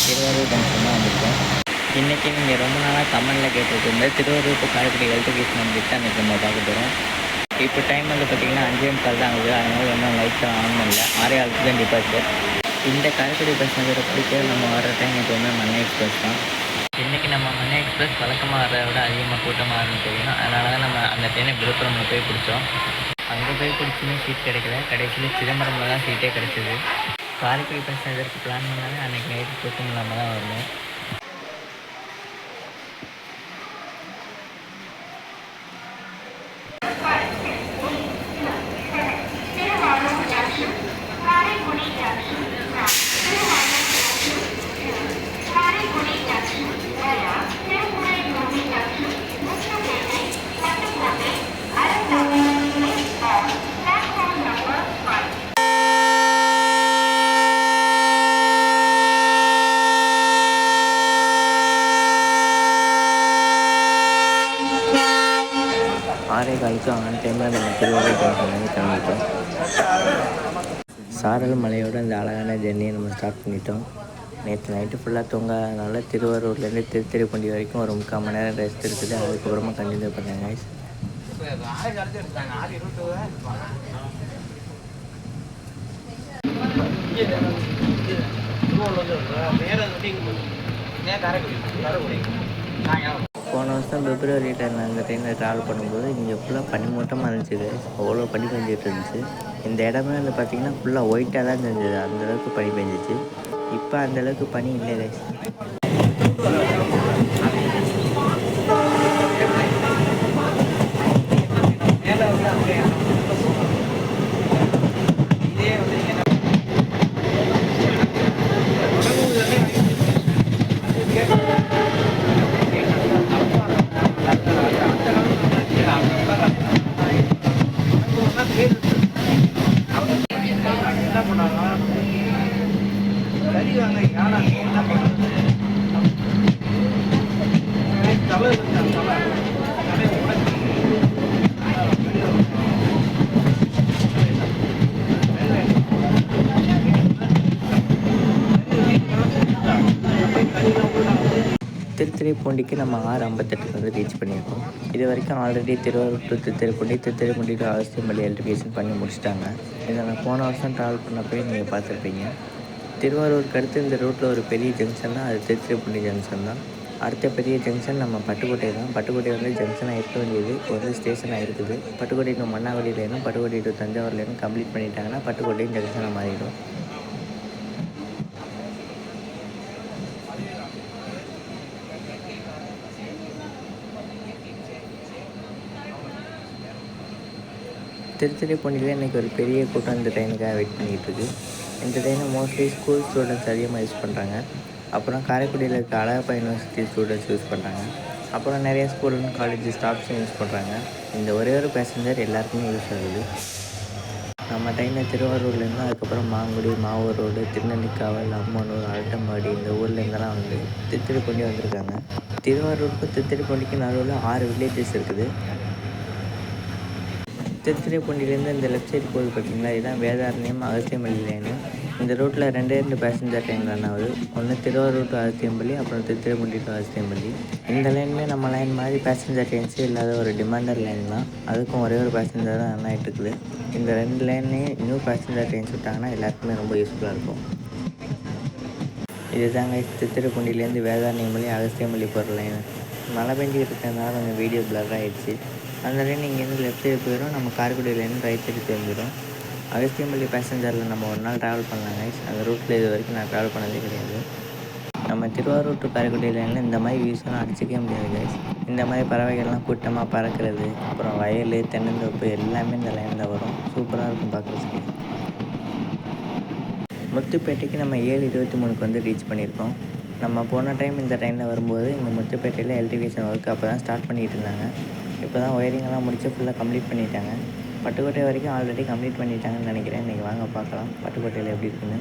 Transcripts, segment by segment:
Thiruvarur junction தான் வந்திருக்கோம். இன்றைக்கி நீங்கள் ரொம்ப நாளாக கமெண்டில் கேட்டுட்டு இருந்த திருவாரூர் டு காரைக்குடி எலக்ட்ரிஃபிகேஷன் வந்துட்டு அன்றைக்கி நம்ம பார்க்க போகிறோம். இப்போ டைம் வந்து பார்த்திங்கன்னா 5:45 தான் ஆகுது. அதனால் ஒன்றும் லைட்லாம் ஆன் பண்ணல. 6:30 தான் டிபார்ச்சர். இந்த காரைக்குடி பஸ் நகரை பிடிக்க நம்ம வர டைம் எப்போவுமே மன்னை எக்ஸ்பிரஸ் தான். இன்றைக்கி நம்ம மன்னை எக்ஸ்பிரஸ் வழக்கமாக வர விட அதிகமாக கூட்டமாக இருக்குன்னு தெரியும். அதனால தான் நம்ம அந்த ட்ரெயினை விழுப்புரமில் போய் பிடிச்சோம். அங்கே போய் பிடிச்சுமே சீட் கிடைக்கல. கடைசியில் சிதம்பரமில் தான் சீட்டே கிடச்சிது. காரைக்குடி பஸ் நகருக்கு பிளான் பண்ணாலே அன்றைக்கி நைட்டு தூக்கம் இல்லாமல் தான் வரணும். ஆறே காலுக்கு ஆன் டைமில் நம்ம திருவாரூர் ஜங்ஷன்லேருந்து கிளம்பிட்டோம். சாரல் மலையோட இந்த அழகான ஜெர்னியை நம்ம ஸ்டார்ட் பண்ணிட்டோம். நேற்று நைட்டு ஃபுல்லாக தூங்காதனால திருவாரூர்லேருந்து திருத்துறைப்பூண்டி வரைக்கும் ஒரு 3/4 மணி நேரம் ரெஸ்ட் இருக்குது. அதுக்கப்புறமா கண்டினியூ பண்ணாங்க. போன வருஷம் பிப்ரவரி டைமில் அந்த ட்ரெயினில் ட்ராவல் பண்ணும்போது இங்கே ஃபுல்லாக பனிமூட்டமாக இருந்துச்சு. அவ்வளோ பனி பெஞ்சிட்டு இருந்துச்சு. இந்த இடமே வந்து பார்த்திங்கன்னா ஃபுல்லாக ஒயிட்டாக தான் தெரிஞ்சுது. அந்தளவுக்கு பனி பெஞ்சிச்சு. இப்போ அந்தளவுக்கு பனி இல்லை கைஸ். திருத்துறைப்பூண்டிக்கு நம்ம 6:58 வந்து ரீச் பண்ணியிருக்கோம். இது வரைக்கும் already Thiruvarur to Thiruthuraipoondi, Thiruthuraipoondi to Agasthiyampalli electrification பண்ணி முடிச்சிட்டாங்க. இதை நான் போன வருஷம் ட்ராவல் பண்ணப்போ நீங்கள் பார்த்துருப்பீங்க. திருவாரூருக்கு அடுத்து இந்த ரூட்டில் ஒரு பெரிய ஜங்ஷன் தான், அது திருத்துறைப்பூண்டி ஜங்ஷன் தான். அடுத்த பெரிய ஜங்ஷன் நம்ம பட்டுக்கோட்டை தான். பட்டுக்கோட்டை வந்து ஜங்ஷனாக இருக்க வேண்டியது ஒரு ஸ்டேஷனாக இருக்குது. பட்டுக்கோட்டை டு மன்னார்குடியிலேருந்து பட்டுக்கோட்டை டு தஞ்சாவூர்லேருந்து கம்ப்ளீட் பண்ணிட்டாங்கன்னா பட்டுக்கோட்டையும் ஜங்ஷனாக மாறிடும். திருத்துறைப்பூண்டியில் இன்றைக்கி ஒரு பெரிய கூட்டம் இந்த ட்ரெயினுக்காக வெயிட் பண்ணிகிட்டு இருக்குது. இந்த ட்ரெயினை மோஸ்ட்லி ஸ்கூல் ஸ்டூடெண்ட்ஸ் அதிகமாக யூஸ் பண்ணுறாங்க. அப்புறம் காரைக்குடியில் இருக்க அழகப்பா யூனிவர்சிட்டி ஸ்டூடெண்ட்ஸ் யூஸ் பண்ணுறாங்க. அப்புறம் நிறைய ஸ்கூல் காலேஜ் ஸ்டாஃப்ஸும் யூஸ் பண்ணுறாங்க. இந்த ஒரே ஒரு பேசஞ்சர் எல்லாருக்குமே யூஸ் ஆகுது. நம்ம ட்ரெயினில் திருவாரூர்லேருந்து அதுக்கப்புறம் மாங்குடி, மாவூர் ரோடு, திருநெல்லிக்காவல், அம்மனூர், அழட்டம்பாடி இந்த ஊர்லேருந்தெல்லாம் வந்து திருத்துறைப்பூண்டி வந்திருக்காங்க. திருவாரூருக்கும் திருத்துறைப்பூண்டிக்கும் நடுவில் 6 வில்லேஜஸ் இருக்குது. திருத்துறைப்பூண்டிலேருந்து இந்த லெஃப்ட் சைடு போகுது பார்த்தீங்களா, இதுதான் வேதாரண்யம் அகஸ்தியம்பள்ளி லைனு. இந்த ரூட்டில் 2 பேசஞ்சர் ட்ரெயின் ரன் ஆகுது. ஒன்று திருவாரூர் டு அகஸ்தியம்பள்ளி, அப்புறம் திருத்துறைப்பூண்டி டு அகஸ்தியம்பள்ளி. இந்த லைனுமே நம்ம லைன் மாதிரி பேசஞ்சர் ட்ரெயின்ஸே இல்லாத ஒரு டிமாண்டர் லைன் தான். அதுக்கும் ஒரே ஒரு பேசஞ்சர் தான் ரன் ஆகிட்டு இருக்குது. இந்த 2 லைன்லேயும் நியூ பேசஞ்சர் ட்ரெயின்ஸ் விட்டாங்கன்னா எல்லாருக்குமே ரொம்ப யூஸ்ஃபுல்லாக இருக்கும். இதுதாங்க திருத்துறைப்பூண்டிலேருந்து வேதாரண்யம்பள்ளி அகஸ்தியம்பள்ளி போகிற லைனு. மழை பெஞ்சிக்கிட்டு இருக்கிறதுனால கொஞ்சம் வீடியோ பிளர் ஆகிடுச்சு. அந்த லைன் இங்கேருந்து லெஃப்ட் சைடு போயிடும். நம்ம காரைக்குடியிலேருந்து ரைட் சைடு திரும்பிடும். அகஸ்தியம்பள்ளி பேசஞ்சரில் நம்ம ஒரு நாள் ட்ராவல் பண்ணலாம் கைஸ். அந்த ரூட்டில் இது வரைக்கும் நான் ட்ராவல் பண்ணதே கிடையாது. நம்ம திருவாரூர் டு காரைக்குடி லைனில் இந்த மாதிரி வியூஸ்லாம் அடிச்சிக்கவே முடியாது கைஸ். இந்த மாதிரி பறவைகள்லாம் கூட்டமாக பறக்கிறது, அப்புறம் வயல், தென்னந்தோப்பு எல்லாமே இந்த லைனில் வரும். சூப்பராக இருக்கும் பார்க்குறதுக்கு. முத்துப்பேட்டைக்கு நம்ம 7:23 வந்து ரீச் பண்ணியிருக்கோம். நம்ம போன டைம் இந்த ட்ரெயினில் வரும்போது இங்கே முத்துப்பேட்டையில் எலக்ட்ரிஃபிகேஷன் ஒர்க் அப்போ தான் ஸ்டார்ட் பண்ணிகிட்டு இருந்தாங்க. இப்போ தான் ஒயரிங்கெல்லாம் முடிச்சு ஃபுல்லாக கம்ப்ளீட் பண்ணிட்டாங்க. பட்டுக்கோட்டை வரைக்கும் ஆல்ரெடி கம்ப்ளீட் பண்ணிட்டாங்கன்னு நினைக்கிறேன். இன்றைக்கி வாங்க பார்க்கலாம் பட்டுக்கோட்டையில் எப்படி இருக்குன்னு.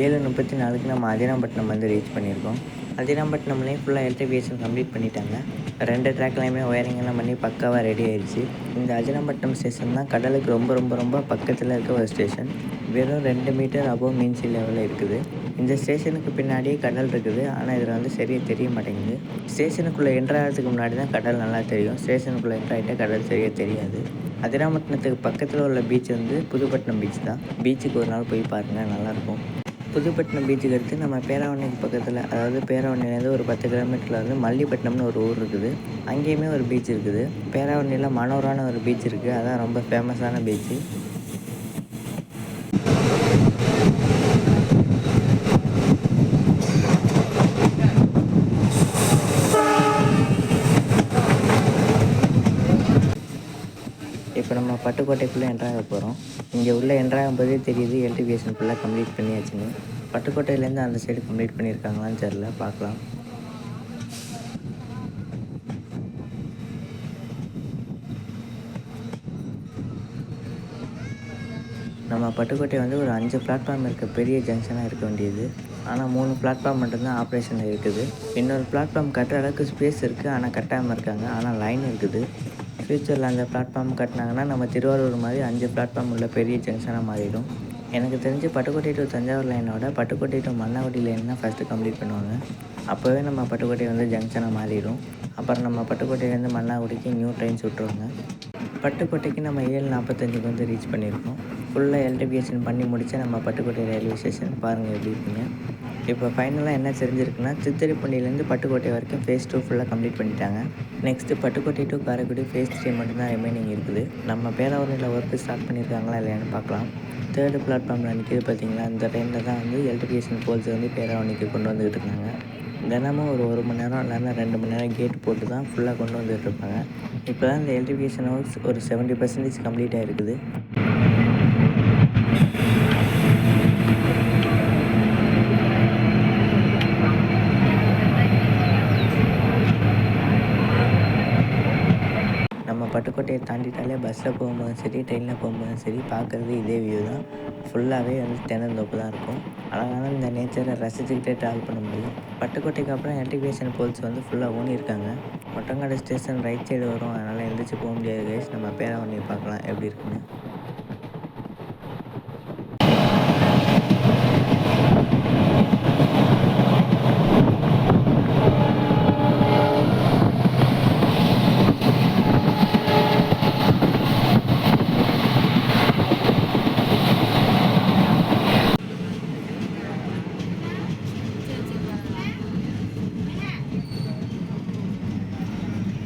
7:34க்கு நம்ம அதிராம்பட்டினம் வந்து ரீச் பண்ணியிருக்கோம். அதிராம்பட்டினம்லேயும் ஃபுல்லாக எலக்ட்ரிஃபிகேஷன் கம்ப்ளீட் பண்ணிட்டாங்க. 2 ட்ராக்லையுமே ஒயரிங் எல்லாம் பண்ணி பக்காவாக ரெடி ஆயிடுச்சு. இந்த அதிராம்பட்டினம் ஸ்டேஷன் தான் கடலுக்கு ரொம்ப ரொம்ப ரொம்ப பக்கத்தில் இருக்க ஒரு ஸ்டேஷன். வெறும் 2 மீட்டர் அபோவ் மீன் சி லெவலில் இருக்குது. இந்த ஸ்டேஷனுக்கு பின்னாடியே கடல் இருக்குது. ஆனால் இதில் வந்து சரியாக தெரிய மாட்டேங்குது. ஸ்டேஷனுக்குள்ளே என்ட்ரு ஆகிறதுக்கு முன்னாடி தான் கடல் நல்லா தெரியும். ஸ்டேஷனுக்குள்ளே என்ட்ரு ஆகிட்டா கடல் சரியாக தெரியாது. அதிராம்பட்டினத்துக்கு பக்கத்தில் உள்ள பீச் வந்து புதுப்பட்டினம் பீச் தான். பீச்சுக்கு ஒரு நாள் போய் பாருங்கள், நல்லாயிருக்கும். புதுப்பட்டினம் பீச்சுக்கு அடுத்து நம்ம பேராவூரணிக்கு பக்கத்தில், அதாவது பேராவூரணிலேருந்து ஒரு 10 கிலோமீட்டரில் வந்து மல்லிப்பட்டினம்னு ஒரு ஊர் இருக்குது. அங்கேயுமே ஒரு பீச் இருக்குது. பேராவூரணியில் மனோரான ஒரு பீச் இருக்குது. அதான் ரொம்ப ஃபேமஸான பீச்சு. இப்போ நம்ம பட்டுக்கோட்டைக்குள்ளே என்ட்ராக போகிறோம். இங்கே உள்ளே என்ட்ராகும் போதே தெரியுது எலக்ட்ரிஃபிகேஷன் ஃபுல்லாக கம்ப்ளீட் பண்ணியாச்சுன்னு. பட்டுக்கோட்டையிலேருந்து அந்த சைடு கம்ப்ளீட் பண்ணியிருக்காங்களான்னு தெரில, பார்க்கலாம். நம்ம பட்டுக்கோட்டை வந்து ஒரு 5 பிளாட்ஃபார்ம் இருக்க பெரிய ஜங்ஷனாக இருக்க வேண்டியது. ஆனால் 3 பிளாட்ஃபார்ம் மட்டும்தான் ஆப்ரேஷனில் இருக்குது. இன்னொரு பிளாட்ஃபார்ம் கட்டுற அளவுக்கு ஸ்பேஸ் இருக்குது, ஆனால் கட்டாமல் இருக்காங்க. ஆனால் லைன் இருக்குது. ஃப்யூச்சரில் அந்த பிளாட்ஃபார்ம் கட்டினாங்கன்னா நம்ம திருவாரூர் மாதிரி 5 பிளாட்ஃபார்ம் உள்ள பெரிய ஜங்ஷனாக மாறிடும். எனக்கு தெரிஞ்சு பட்டுக்கோட்டை டு தஞ்சாவூர் லைனோட பட்டுக்கோட்டை டு மன்னாகுடி லைன் தான் ஃபஸ்ட்டு கம்ப்ளீட் பண்ணுவாங்க. அப்போவே நம்ம பட்டுக்கோட்டை வந்து ஜங்ஷனாக மாறிடும். அப்புறம் நம்ம பட்டுக்கோட்டையிலேருந்து மன்னாகுடிக்கு நியூ ட்ரெயின்ஸ் விட்ருவாங்க. பட்டுக்கோட்டைக்கு நம்ம 7:45க்கு வந்து ரீச் பண்ணியிருக்கோம். ஃபுல்லாக எலக்ட்ரிஃபிகேஷன் பண்ணி முடித்தா நம்ம பட்டுக்கோட்டை ரயில்வே ஸ்டேஷன் பாருங்கள் எப்படி இருக்குங்க. இப்போ ஃபைனலாக என்ன தெரிஞ்சிருக்குன்னா, சித்திரைப்பள்ளியிலேருந்து பட்டுக்கோட்டை வரைக்கும் ஃபேஸ் 2 ஃபுல்லாக கம்ப்ளீட் பண்ணிட்டாங்க. Next Pattukkottai to Karaikudi phase 3 மட்டும்தான் ரிமைனிங் இருக்குது. நம்ம பேராவூரணியில் ஒர்க்கு ஸ்டார்ட் பண்ணியிருக்காங்களா இல்லையான்னு பார்க்கலாம். 3rd பிளாட்ஃபார்மில் நிற்கிது பார்த்தீங்களா, இந்த ட்ரெயினில் தான் வந்து எலக்ட்ரிஃபிகேஷன் போல்ஸ் வந்து பேராவூரணிக்கு கொண்டு வந்துக்கிட்டு இருக்காங்க. தினமும் ஒரு மணி நேரம் இல்லைன்னா 2 மணி நேரம் கேட் போட்டு தான் ஃபுல்லாக கொண்டு வந்துட்டு இருப்பாங்க. இப்போ தான் இந்த எலக்ட்ரிஃபிகேஷன் ஒர்க்ஸ் ஒரு 70% கம்ப்ளீட் ஆகிருக்குது. நம்ம பட்டுக்கோட்டையை தாண்டிட்டாலே பஸ்ஸில் போகும்போதும் சரி, ட்ரெயினில் போகும்போதும் சரி, பார்க்குறது இதே வியூ தான். ஃபுல்லாகவே வந்து தென்னந்தோப்பு தான் இருக்கும். அழகான இந்த நேச்சரை ரசிச்சுக்கிட்டே ட்ராவல் பண்ண முடியும். பட்டுக்கோட்டைக்கு அப்புறம் எலக்ட்ரிஃபிகேஷன் போல்ஸ் வந்து ஃபுல்லாக ஊனியிருக்காங்க. ஒட்டங்காடு ஸ்டேஷன் ரைட் சைடு வரும், அதனால் எழுந்திரிச்சு போக முடியாது கைஸ். நம்ம பேராவூரணியை பார்க்கலாம் எப்படி இருக்குன்னு.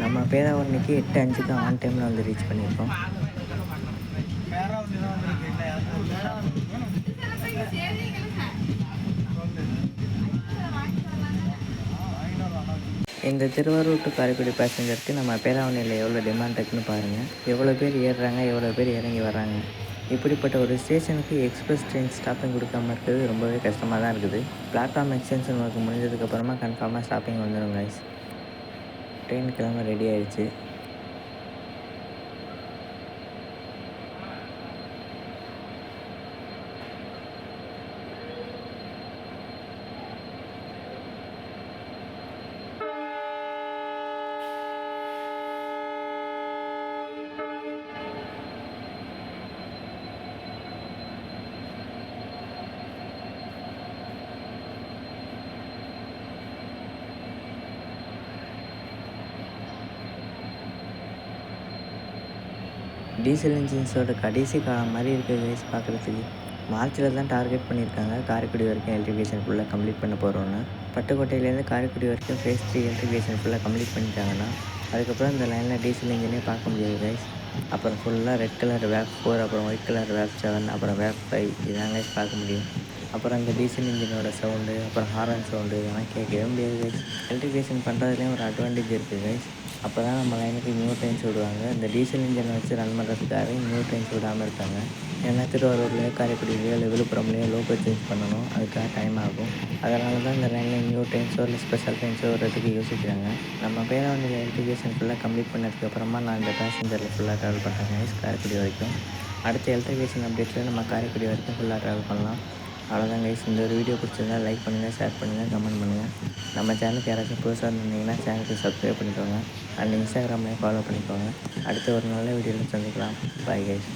நம்ம பேராவூரணிக்கு 8:05க்கு ஆன் டைமில் வந்து ரீச் பண்ணியிருக்கோம். இந்த திருவாரூர் டு காரைக்குடி பேசஞ்சருக்கு நம்ம பேராவூரணியில் எவ்வளோ டிமாண்ட் இருக்குன்னு பாருங்கள். எவ்வளோ பேர் ஏறுறாங்க, எவ்வளோ பேர் இறங்கி வராங்க. இப்படிப்பட்ட ஒரு ஸ்டேஷனுக்கு எக்ஸ்பிரஸ் ட்ரெயின் ஸ்டாப்பிங் கொடுக்காம இருக்கிறது ரொம்பவே கஷ்டமாக தான் இருக்குது. பிளாட்ஃபார்ம் எக்ஸ்டென்ஷன் ஒர்க் முடிஞ்சதுக்கப்புறமா கன்ஃபார்மாக ஸ்டாப்பிங் வந்துடும் கைஸ். ட்ரெயின் கிளம்ப ரெடி ஆயிடுச்சு. டீசல் இன்ஜின்ஸோட கடைசி காலம் மாதிரி இருக்குது கைஸ் பார்க்குறதுக்கு. மார்ச்சில் தான் டார்கெட் பண்ணியிருக்காங்க காரைக்குடி வரைக்கும் எலக்ட்ரிஃபிகேஷன் ஃபுல்லாக கம்ப்ளீட் பண்ண போகிறோன்னு. பட்டுக்கோட்டையிலேருந்து காரைக்குடி வரைக்கும் ஃபேஸ் 3 எலக்ட்ரிஃபிகேஷன் ஃபுல்லாக கம்ப்ளீட் பண்ணிட்டாங்கன்னா அதுக்கப்புறம் இந்த லைனில் டீசல் இன்ஜினே பார்க்க முடியாது கைஸ். அப்புறம் ஃபுல்லாக ரெட் கலர் வேப் 4, அப்புறம் ஒயிட் கலர் வேப் 7, அப்புறம் வேப் 5 இதான் கைஸ் பார்க்க முடியும். அப்புறம் இந்த டீசல் இன்ஜினோட சவுண்டு, அப்புறம் ஹாரன் சவுண்டு இதெல்லாம் கேட்கவே முடியாது கைஸ். எலக்ட்ரிஃபிகேஷன் பண்ணுறதுலேயும் ஒரு அட்வான்டேஜ் இருக்குது கைஸ். அப்போ தான் நம்ம லைனுக்கு நியூ ட்ரெயின்ஸ் விடுவாங்க. இந்த டீசல் இன்ஜினை வச்சு ரன் பண்ணுறதுக்காகவே நியூ ட்ரெயின்ஸ் விடாமல் இருக்காங்க. ஏன்னா திருவாரூர்லேயோ காரைக்குடியிலையோ இல்லை விழுப்புரம்லேயோ லோக்கல் சேஞ்ச் பண்ணணும், அதுக்காக டைம் ஆகும். அதனால தான் இந்த லைனில் நியூ ட்ரெயின்ஸோ இல்லை ஸ்பெஷல் ட்ரெயின்ஸோ விடுறதுக்கு யோசிக்கிறாங்க. நம்ம பேராவூர் எலக்ட்ரிஃபிகேஷன் ஃபுல்லாக கம்ப்ளீட் பண்ணதுக்கப்புறமா நான் இந்த பேசஞ்சரில் ஃபுல்லாக ட்ராவல் பண்ணுறேன் கைஸ் காரைக்குடி வரைக்கும். அடுத்த எலக்ட்ரிஃபிகேஷன் அப்டேட்டில் நம்ம காரைக்குடி வரைக்கும் ஃபுல்லாக ட்ராவல் பண்ணலாம். அவ்வளோதான் கைஸ். இந்த ஒரு வீடியோ பிடிச்சிருந்தா லைக் பண்ணுங்கள், ஷேர் பண்ணுங்கள், கமெண்ட் பண்ணுங்கள். நம்ம சேனலுக்கு யாராச்சும் புதுசாக இருந்தீங்கன்னா சேனலுக்கு சப்ஸ்கிரைப் பண்ணிக்கோங்க. அண்ட் இன்ஸ்டாகிராம்லேயும் ஃபாலோ பண்ணிக்கோங்க. அடுத்த ஒரு நல்ல வீடியோவில் சந்திக்கலாம். Bye guys.